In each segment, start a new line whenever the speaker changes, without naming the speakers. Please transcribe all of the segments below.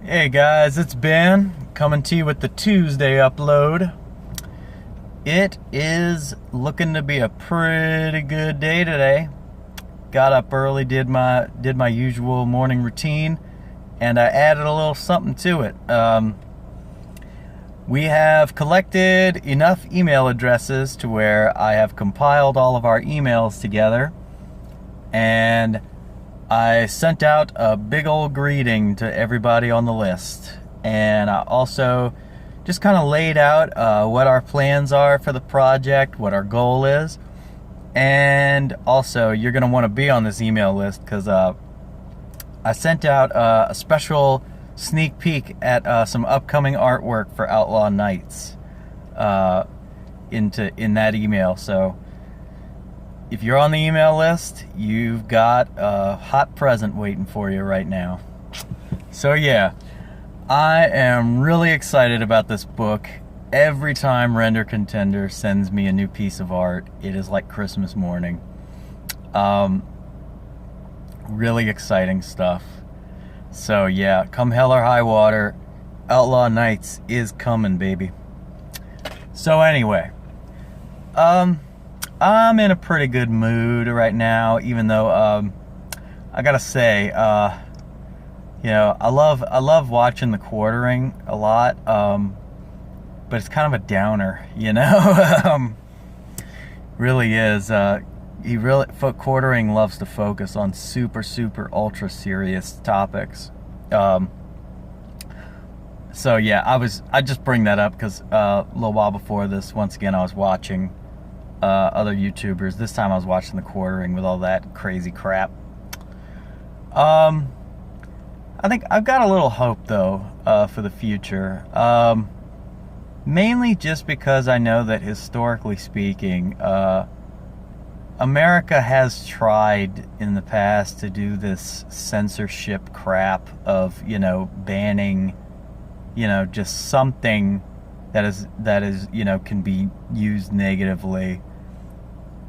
Hey guys, it's Ben coming to you with the Tuesday upload. It is looking to be a pretty good day today. Got up early, did my usual morning routine, and I added a little something to it. We have collected enough email addresses to where I have compiled all of our emails together, and I sent out a big old greeting to everybody on the list, and I also just kind of laid out what our plans are for the project, what our goal is, and also you're going to want to be on this email list because I sent out a special sneak peek at some upcoming artwork for Outlaw Nights in that email. So if you're on the email list, you've got a hot present waiting for you right now. So yeah, I am really excited about this book. Every time Render Contender sends me a new piece of art, it is like Christmas morning. Really exciting stuff. So yeah, come hell or high water, Outlaw Nights is coming, baby. So anyway, I'm in a pretty good mood right now, even though I gotta say, I love watching The Quartering a lot, but it's kind of a downer, really is. Quartering loves to focus on super ultra serious topics. So yeah, I just bring that up because a little while before this, once again, I was watching other YouTubers. This time I was watching The Quartering with all that crazy crap. I think I've got a little hope though for the future. Mainly just because I know that historically speaking, America has tried in the past to do this censorship crap of, banning, just something that is, can be used negatively.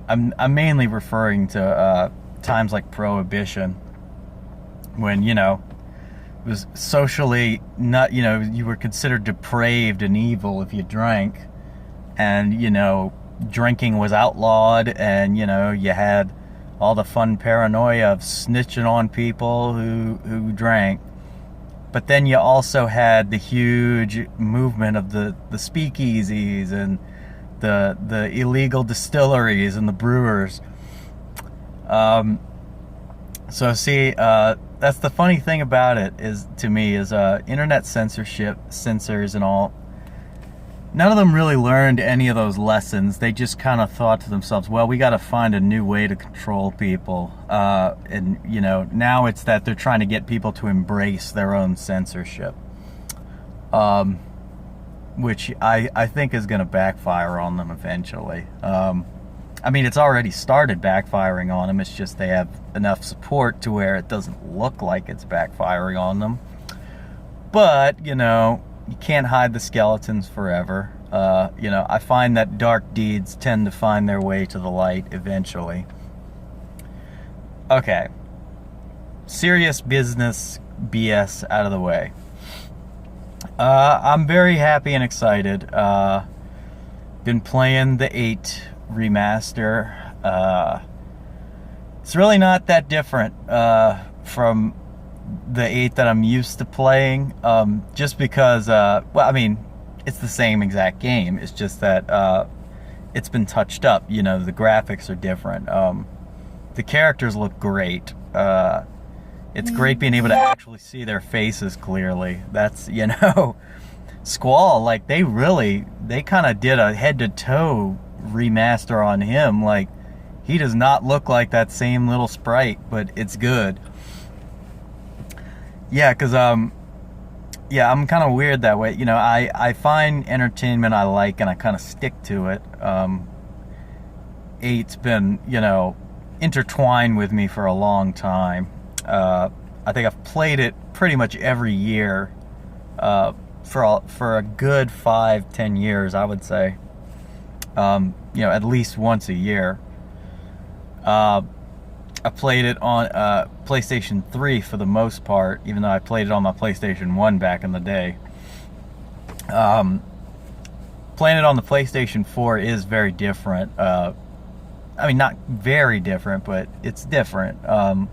I'm mainly referring to times like Prohibition, when it was socially not, you were considered depraved and evil if you drank, and drinking was outlawed, and you had all the fun paranoia of snitching on people who drank. But then you also had the huge movement of the speakeasies and the illegal distilleries and the brewers. So see, that's the funny thing about it is, to me, is internet censorship, censors and all. None of them really learned any of those lessons. They just kind of thought to themselves, well, we got to find a new way to control people. And, now it's that they're trying to get people to embrace their own censorship. Which I think is going to backfire on them eventually. It's already started backfiring on them. It's just they have enough support to where it doesn't look like it's backfiring on them. But, you can't hide the skeletons forever. I find that dark deeds tend to find their way to the light eventually. Okay. Serious business BS out of the way. I'm very happy and excited. Been playing the 8 remaster. It's really not that different from the 8 that I'm used to playing, just because it's the same exact game. It's just that it's been touched up. The graphics are different. The characters look great. It's great being able to actually see their faces clearly. That's, Squall, like, they kind of did a head-to-toe remaster on him. Like, he does not look like that same little sprite, but it's good. Yeah, because, I'm kind of weird that way. I find entertainment I like, and I kind of stick to it. 8's been, intertwined with me for a long time. I think I've played it pretty much every year for a good 5-10 years, I would say. At least once a year. I played it on PlayStation 3 for the most part, even though I played it on my PlayStation 1 back in the day. Playing it on the PlayStation 4 is very different. I mean, not very different, but it's different. I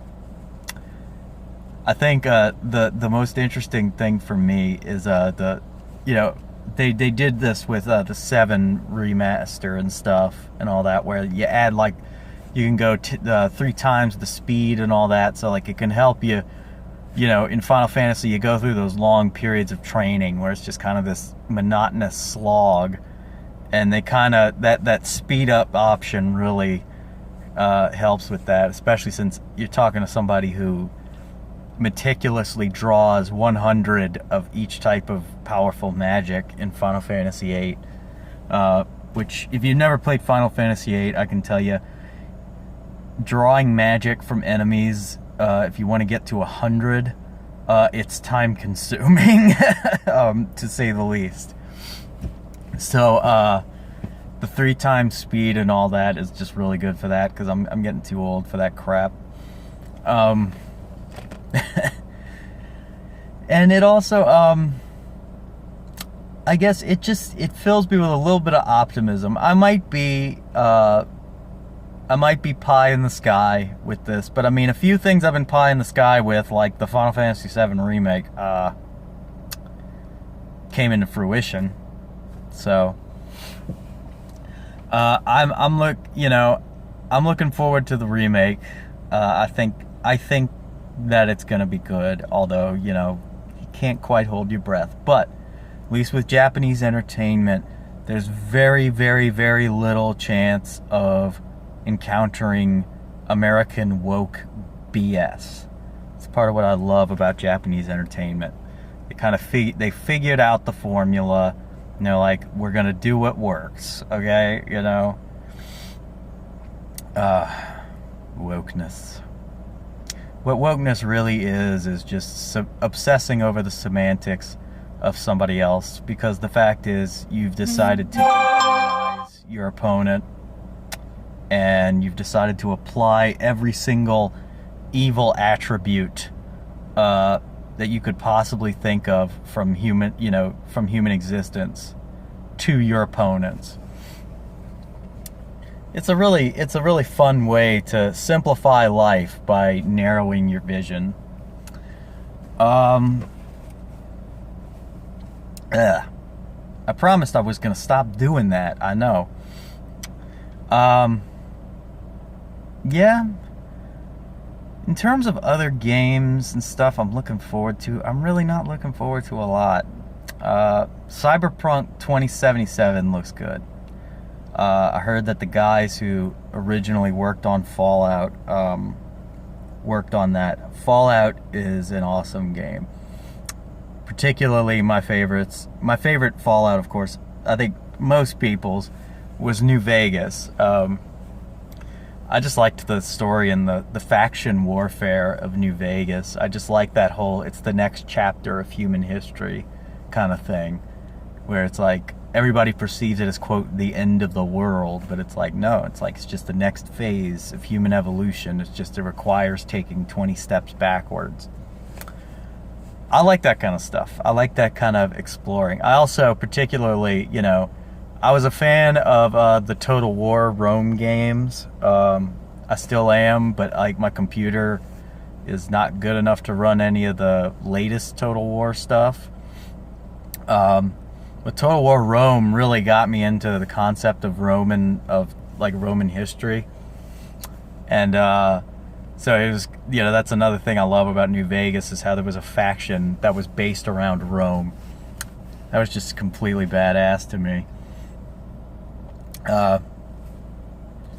think the most interesting thing for me is they did this with the 7 remaster and stuff and all that, where you add like, you can go 3 times the speed and all that, so like it can help you. In Final Fantasy, you go through those long periods of training where it's just kind of this monotonous slog, and they kind of that speed up option really helps with that, especially since you're talking to somebody who meticulously draws 100 of each type of powerful magic in Final Fantasy VIII, which, if you've never played Final Fantasy VIII, I can tell you, drawing magic from enemies, if you want to get to 100, it's time consuming, to say the least. So the 3 times speed and all that is just really good for that, because I'm getting too old for that crap. And it also, I guess it fills me with a little bit of optimism. I might be pie in the sky with this, but I mean, a few things I've been pie in the sky with, like the Final Fantasy VII remake, came into fruition. So I'm looking forward to the remake. I think that it's gonna be good, although you can't quite hold your breath. But at least with Japanese entertainment, there's very, very, very little chance of encountering American woke BS. It's part of what I love about Japanese entertainment. They kind of they figured out the formula, and they're like, we're gonna do what works, okay? Wokeness. What wokeness really is just obsessing over the semantics of somebody else, because the fact is, you've decided to demonize your opponent, and you've decided to apply every single evil attribute that you could possibly think of from human existence to your opponents. It's a really fun way to simplify life by narrowing your vision. I promised I was gonna stop doing that. I know. Yeah. In terms of other games and stuff I'm looking forward to, I'm really not looking forward to a lot. Cyberpunk 2077 looks good. I heard that the guys who originally worked on Fallout worked on that. Fallout is an awesome game. Particularly my favorite Fallout, of course, I think most people's, was New Vegas. I just liked the story and the faction warfare of New Vegas. I just like that whole, it's the next chapter of human history kind of thing, where it's like, everybody perceives it as, quote, the end of the world, but it's like, no, it's just the next phase of human evolution. It requires taking 20 steps backwards. I like that kind of stuff. I like that kind of exploring. I also particularly, I was a fan of the Total War Rome games. I still am, but like my computer is not good enough to run any of the latest Total War stuff. But Total War Rome really got me into the concept of Roman history. And so it was, that's another thing I love about New Vegas, is how there was a faction that was based around Rome. That was just completely badass to me.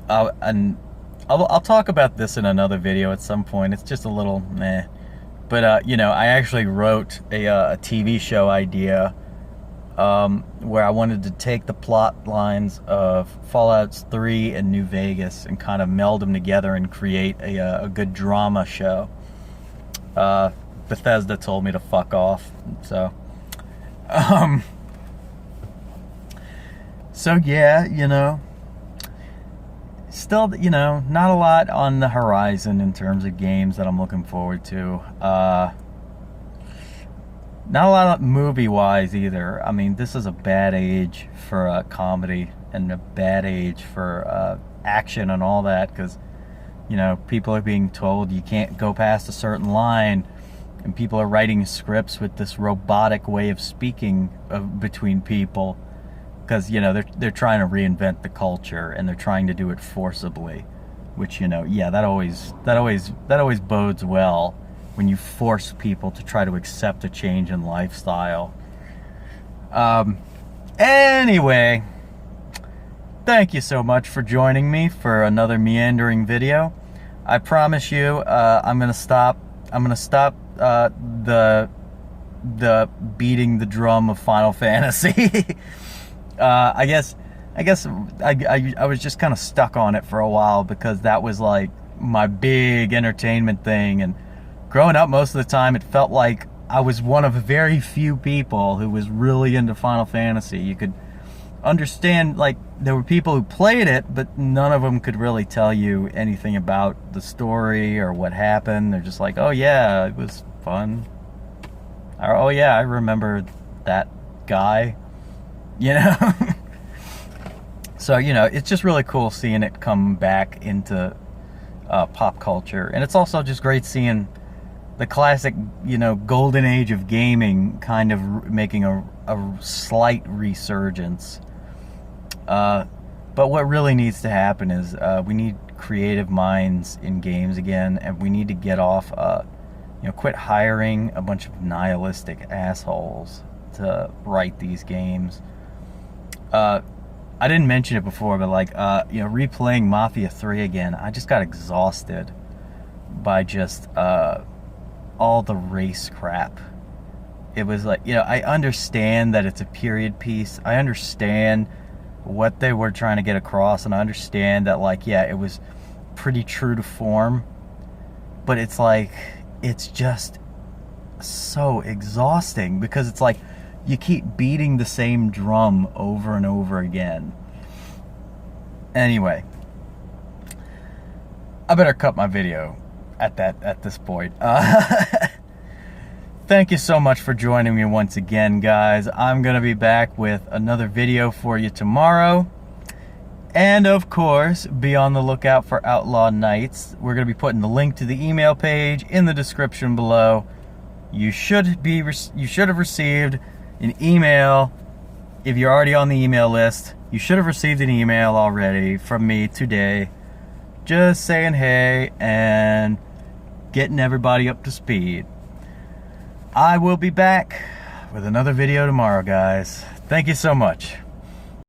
I'll talk about this in another video at some point. It's just a little meh. But, I actually wrote a TV show idea where I wanted to take the plot lines of Fallout 3 and New Vegas and kind of meld them together and create a good drama show. Bethesda told me to fuck off, so yeah, still, you know, not a lot on the horizon in terms of games that I'm looking forward to. Not a lot of movie-wise either. I mean, this is a bad age for comedy and a bad age for action and all that, because, you know, people are being told you can't go past a certain line, and people are writing scripts with this robotic way of speaking between people, because, you know, they're trying to reinvent the culture and they're trying to do it forcibly, which, you know, yeah, that always bodes well when you force people to try to accept a change in lifestyle. Anyway, thank you so much for joining me for another meandering video. I promise you, I'm gonna stop the beating the drum of Final Fantasy. I guess I was just kind of stuck on it for a while, because that was like my big entertainment thing, and growing up most of the time it felt like I was one of very few people who was really into Final Fantasy. You could understand, like, there were people who played it, but none of them could really tell you anything about the story or what happened. They're just like, oh yeah, it was fun, or oh yeah, I remember that guy, you know. So, you know, it's just really cool seeing it come back into pop culture, and it's also just great seeing the classic, you know, golden age of gaming kind of making a slight resurgence. But what really needs to happen is we need creative minds in games again, and we need to get off, you know, quit hiring a bunch of nihilistic assholes to write these games. I didn't mention it before, but like, you know, replaying Mafia 3 again, I just got exhausted by just all the race crap. It was like, you know, I understand that it's a period piece. I understand what they were trying to get across, and I understand that, like, yeah, it was pretty true to form, but it's like, it's just so exhausting, because it's like you keep beating the same drum over and over again. Anyway, I better cut my video at this point. Thank you so much for joining me once again, guys. I'm gonna be back with another video for you tomorrow, and of course, be on the lookout for Outlaw Nights. We're gonna be putting the link to the email page in the description below. You should have received an email. If you're already on the email list, you should have received an email already from me today, just saying hey and getting everybody up to speed. I will be back with another video tomorrow, guys. Thank you so much.